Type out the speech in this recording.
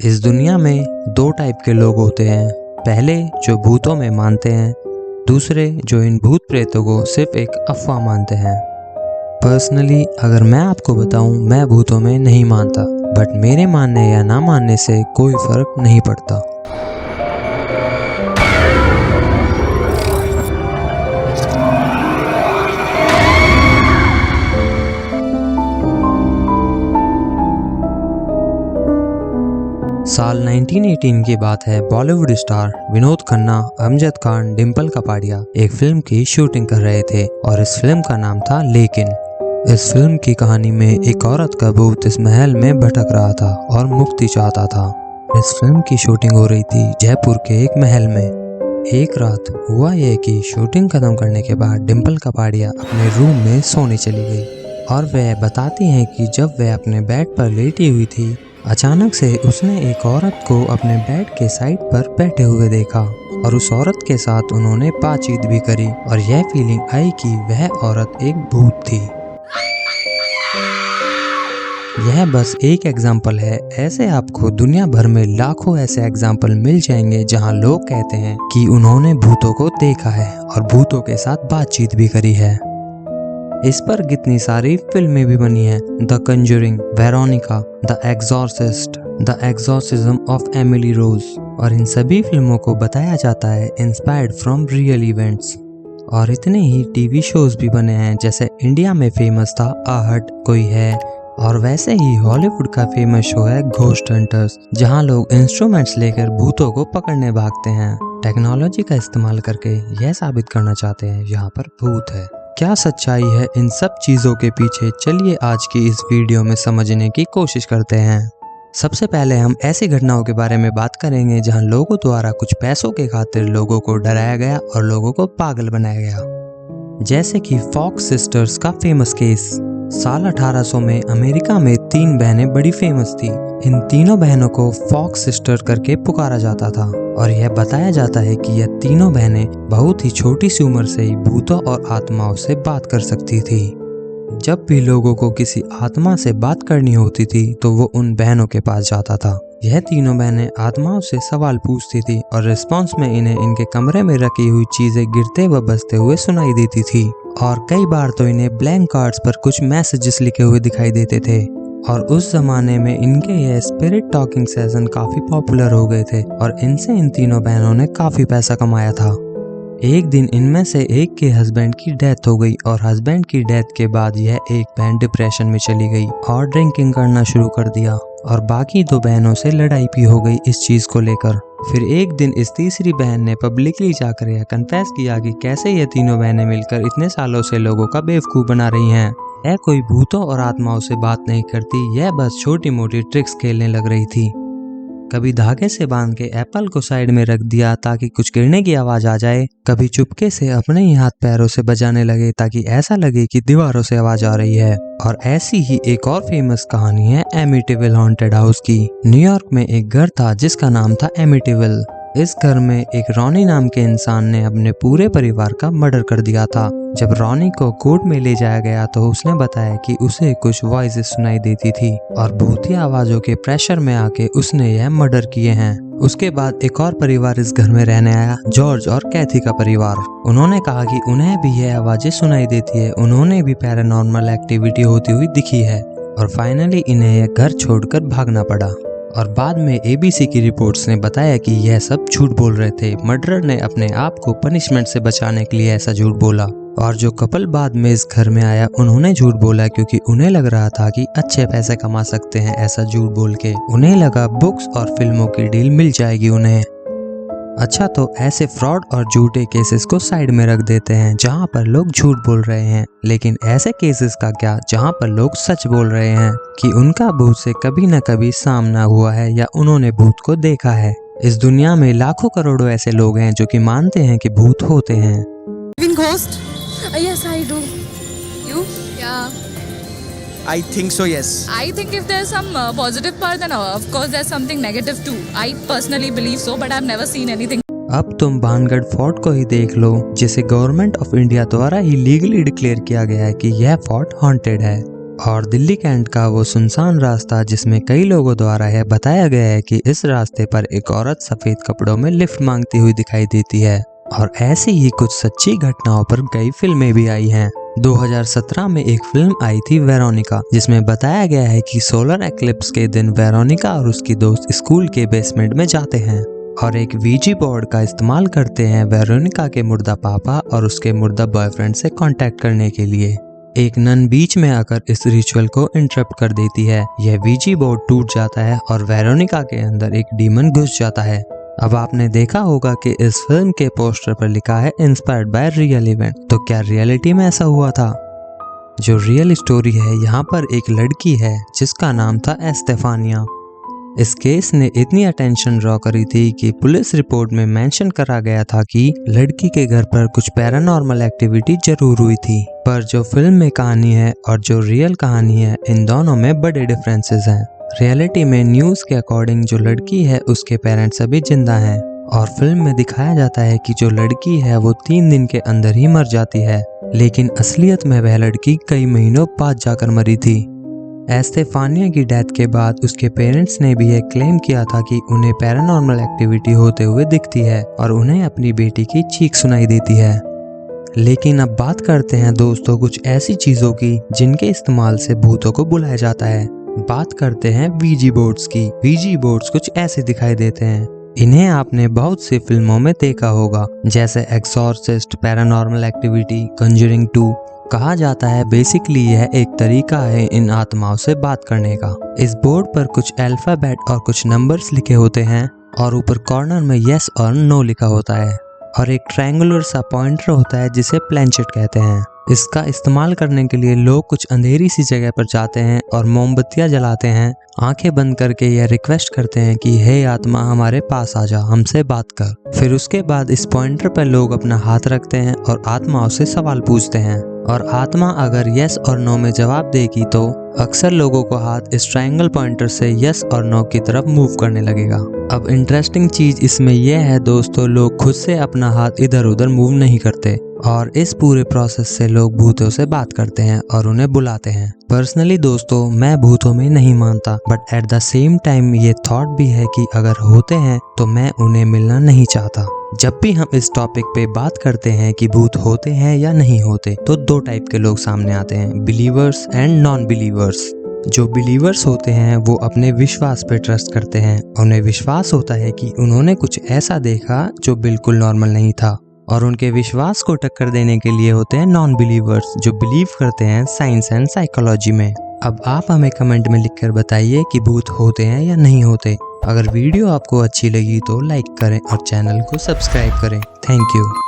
इस दुनिया में दो टाइप के लोग होते हैं। पहले जो भूतों में मानते हैं, दूसरे जो इन भूत प्रेतों को सिर्फ एक अफवाह मानते हैं। पर्सनली अगर मैं आपको बताऊं, मैं भूतों में नहीं मानता, बट मेरे मानने या ना मानने से कोई फर्क नहीं पड़ता। साल 1918 की बात है। बॉलीवुड स्टार विनोद खन्ना, अमजद खान, डिम्पल कपाड़िया एक फिल्म की शूटिंग कर रहे थे और इस फिल्म का नाम था लेकिन। इस फिल्म की कहानी में एक औरत का भूत इस महल में भटक रहा था और मुक्ति चाहता था। इस फिल्म की शूटिंग हो रही थी जयपुर के एक महल में। एक रात हुआ यह कि शूटिंग खत्म करने के बाद डिम्पल कपाड़िया अपने रूम में सोने चली गई और वह बताती हैं कि जब वह अपने बेड पर लेटी हुई थी, अचानक से उसने एक औरत को अपने बेड के साइड पर बैठे हुए देखा और उस औरत के साथ उन्होंने बातचीत भी करी और यह फीलिंग आई कि वह औरत एक भूत थी। यह बस एक एग्जाम्पल है, ऐसे आपको दुनिया भर में लाखों ऐसे एग्जाम्पल मिल जाएंगे जहां लोग कहते हैं कि उन्होंने भूतों को देखा है और भूतों के साथ बातचीत भी करी है। इस पर कितनी सारी फिल्में भी बनी हैं। The Conjuring, Veronica, the Exorcist, the Exorcism of Emily Rose, और इन सभी फिल्मों को बताया जाता है इंस्पायर्ड फ्रॉम रियल इवेंट्स। और इतने ही टीवी शोज भी बने हैं, जैसे इंडिया में फेमस था आहट कोई है, और वैसे ही हॉलीवुड का फेमस शो है घोस्ट हंटर्स, जहां लोग इंस्ट्रूमेंट्स लेकर भूतों को पकड़ने भागते हैं। टेक्नोलॉजी का इस्तेमाल करके यह साबित करना चाहते हैं यहाँ पर भूत है। क्या सच्चाई है इन सब चीज़ों के पीछे? चलिए आज की इस वीडियो में समझने की कोशिश करते हैं। सबसे पहले हम ऐसी घटनाओं के बारे में बात करेंगे जहां लोगों द्वारा कुछ पैसों के खातिर लोगों को डराया गया और लोगों को पागल बनाया गया। जैसे कि फॉक्स सिस्टर्स का फेमस केस। साल 1800 में अमेरिका में 3 बहनें बड़ी फेमस थी। इन तीनों बहनों को फॉक्स सिस्टर करके पुकारा जाता था और यह बताया जाता है कि यह तीनों बहनें बहुत ही छोटी सी उम्र से ही भूतों और आत्माओं से बात कर सकती थी। जब भी लोगों को किसी आत्मा से बात करनी होती थी तो वो उन बहनों के पास जाता था। यह तीनों बहनें आत्माओं से सवाल पूछती थी और रिस्पॉन्स में इन्हें इनके कमरे में रखी हुई चीजें गिरते व बजते हुए सुनाई देती थी और कई बार तो इन्हें ब्लैंक कार्ड्स पर कुछ मैसेजेस लिखे हुए दिखाई देते थे। और उस जमाने में इनके यह स्पिरिट टॉकिंग सेशन काफी पॉपुलर हो गए थे और इनसे इन तीनों बहनों ने काफी पैसा कमाया था। एक दिन इनमें से एक के हस्बैंड की डेथ हो गई और हस्बैंड की डेथ के बाद यह एक बहन डिप्रेशन में चली गई और ड्रिंकिंग करना शुरू कर दिया और बाकी 2 बहनों से लड़ाई भी हो गई इस चीज को लेकर। फिर एक दिन इस तीसरी बहन ने पब्लिकली जाकर यह कन्फेस किया कि कैसे ये तीनों बहनें मिलकर इतने सालों से लोगों का बेवकूफ बना रही हैं। यह कोई भूतों और आत्माओं से बात नहीं करती, यह बस छोटी मोटी ट्रिक्स खेलने लग रही थी। कभी धागे से बांध के एप्पल को साइड में रख दिया ताकि कुछ गिरने की आवाज आ जाए, कभी चुपके से अपने ही हाथ पैरों से बजाने लगे ताकि ऐसा लगे कि दीवारों से आवाज आ रही है। और ऐसी ही एक और फेमस कहानी है एमिटीविल हॉन्टेड हाउस की। न्यूयॉर्क में एक घर था जिसका नाम था एमिटीविल। इस घर में एक रॉनी नाम के इंसान ने अपने पूरे परिवार का मर्डर कर दिया था। जब रॉनी को कोर्ट में ले जाया गया तो उसने बताया कि उसे कुछ वॉइसेस सुनाई देती थी और भूतिया आवाजों के प्रेशर में आके उसने यह मर्डर किए हैं। उसके बाद एक और परिवार इस घर में रहने आया, जॉर्ज और कैथी का परिवार। उन्होंने कहा कि उन्हें भी यह आवाजें सुनाई देती है, उन्होंने भी पैरानॉर्मल एक्टिविटी होती हुई दिखी है और फाइनली इन्हें यह घर छोड़कर भागना पड़ा। और बाद में एबीसी की रिपोर्ट्स ने बताया कि यह सब झूठ बोल रहे थे। मर्डरर ने अपने आप को पनिशमेंट से बचाने के लिए ऐसा झूठ बोला और जो कपल बाद में इस घर में आया उन्होंने झूठ बोला क्योंकि उन्हें लग रहा था कि अच्छे पैसे कमा सकते हैं। ऐसा झूठ बोल के उन्हें लगा बुक्स और फिल्मों की डील मिल जाएगी उन्हें। अच्छा, तो ऐसे फ्रॉड और झूठे केसेस को साइड में रख देते हैं जहां पर लोग झूठ बोल रहे हैं, लेकिन ऐसे केसेस का क्या जहां पर लोग सच बोल रहे हैं कि उनका भूत से कभी न कभी सामना हुआ है या उन्होंने भूत को देखा है। इस दुनिया में लाखों करोड़ों ऐसे लोग हैं जो कि मानते हैं कि भूत होते हैं। Ghost? Yes, I do. You? Yeah, I think so, yes. I think if there's some positive part, then of course there's something negative too. I personally believe so, but I've never seen anything. अब तुम Bhangarh fort को ही देख लो, जिसे government of India द्वारा ही legally declare किया गया है कि यह फोर्ट हॉन्टेड है। और दिल्ली कैंट का वो सुनसान रास्ता जिसमें कई लोगों द्वारा यह बताया गया है कि इस रास्ते पर एक औरत सफेद कपड़ों में लिफ्ट मांगती हुई दिखाई देती है। और ऐसी ही कुछ सच्ची घटनाओं पर कई फिल्में भी आई हैं। 2017 में एक फिल्म आई थी वेरोनिका, जिसमें बताया गया है कि सोलर एक्लिप्स के दिन वेरोनिका और उसकी दोस्त स्कूल के बेसमेंट में जाते हैं और एक वीजी बोर्ड का इस्तेमाल करते हैं वेरोनिका के मुर्दा पापा और उसके मुर्दा बॉयफ्रेंड से कांटेक्ट करने के लिए। एक नन बीच में आकर इस रिचुअल को इंटरप्ट कर देती है। यह वीजी बोर्ड टूट जाता है और वेरोनिका के अंदर एक डीमन घुस जाता है। अब आपने देखा होगा कि इस फिल्म के पोस्टर पर लिखा है इंस्पायर्ड बाय रियल इवेंट। तो क्या रियलिटी में ऐसा हुआ था? जो रियल स्टोरी है, यहाँ पर एक लड़की है जिसका नाम था एस्तेफानिया। इस केस ने इतनी अटेंशन ड्रॉ करी थी कि पुलिस रिपोर्ट में मेंशन करा गया था कि लड़की के घर पर कुछ पैरानॉर्मल एक्टिविटी जरूर हुई थी। पर जो फिल्म में कहानी है और जो रियल कहानी है, इन दोनों में बड़े डिफरेंसेस हैं। रियलिटी में न्यूज़ के अकॉर्डिंग जो लड़की है उसके पेरेंट्स अभी जिंदा हैं और फिल्म में दिखाया जाता है कि जो लड़की है वो 3 दिन के अंदर ही मर जाती है, लेकिन असलियत में वह लड़की कई महीनों बाद जाकर मरी थी। एस्तेफानिया की डेथ के बाद उसके पेरेंट्स ने भी यह क्लेम किया था कि उन्हें पैरानॉर्मल एक्टिविटी होते हुए दिखती है और उन्हें अपनी बेटी की चीख सुनाई देती है। लेकिन अब बात करते हैं दोस्तों कुछ ऐसी चीज़ों की जिनके इस्तेमाल से भूतों को बुलाया जाता है। बात करते हैं वीजी बोर्ड्स की। वीजी बोर्ड्स कुछ ऐसे दिखाई देते हैं। इन्हें आपने बहुत सी फिल्मों में देखा होगा, जैसे एक्सॉर्सिस्ट, पैरानॉर्मल एक्टिविटी, कंजरिंग 2। कहा जाता है बेसिकली यह एक तरीका है इन आत्माओं से बात करने का। इस बोर्ड पर कुछ अल्फाबेट और कुछ नंबर्स लिखे होते हैं और ऊपर कॉर्नर में यस और नो लिखा होता है और एक ट्रायंगुलर सा पॉइंटर होता है जिसे प्लेंचेट कहते हैं। इसका इस्तेमाल करने के लिए लोग कुछ अंधेरी सी जगह पर जाते हैं और मोमबत्तियां जलाते हैं, आंखें बंद करके यह रिक्वेस्ट करते हैं कि हे आत्मा हमारे पास आ जा, हमसे बात कर। फिर उसके बाद इस पॉइंटर पर लोग अपना हाथ रखते हैं और आत्माओं से सवाल पूछते हैं और आत्मा अगर यस और नो में जवाब देगी तो अक्सर लोगों को हाथ इस ट्रायंगल पॉइंटर से यस और नो की तरफ मूव करने लगेगा। अब इंटरेस्टिंग चीज इसमें यह है दोस्तों, लोग खुद से अपना हाथ इधर उधर मूव नहीं करते और इस पूरे प्रोसेस से लोग भूतों से बात करते हैं और उन्हें बुलाते हैं। पर्सनली दोस्तों मैं भूतों में नहीं मानता, but at the same time ये थॉट भी है कि अगर होते हैं तो मैं उन्हें मिलना नहीं चाहता। जब भी हम इस टॉपिक पे बात करते हैं कि भूत होते हैं या नहीं होते, तो 2 टाइप के लोग सामने आते हैं, बिलीवर्स एंड नॉन बिलीवर्स। जो बिलीवर्स होते हैं वो अपने विश्वास पे ट्रस्ट करते हैं। उन्हें विश्वास होता है कि उन्होंने कुछ ऐसा देखा जो बिल्कुल नॉर्मल नहीं था, और उनके विश्वास को टक्कर देने के लिए होते हैं नॉन बिलीवर्स जो बिलीव करते हैं साइंस एंड साइकोलॉजी में। अब आप हमें कमेंट में लिखकर बताइए कि भूत होते हैं या नहीं होते। अगर वीडियो आपको अच्छी लगी तो लाइक करें और चैनल को सब्सक्राइब करें। Thank you.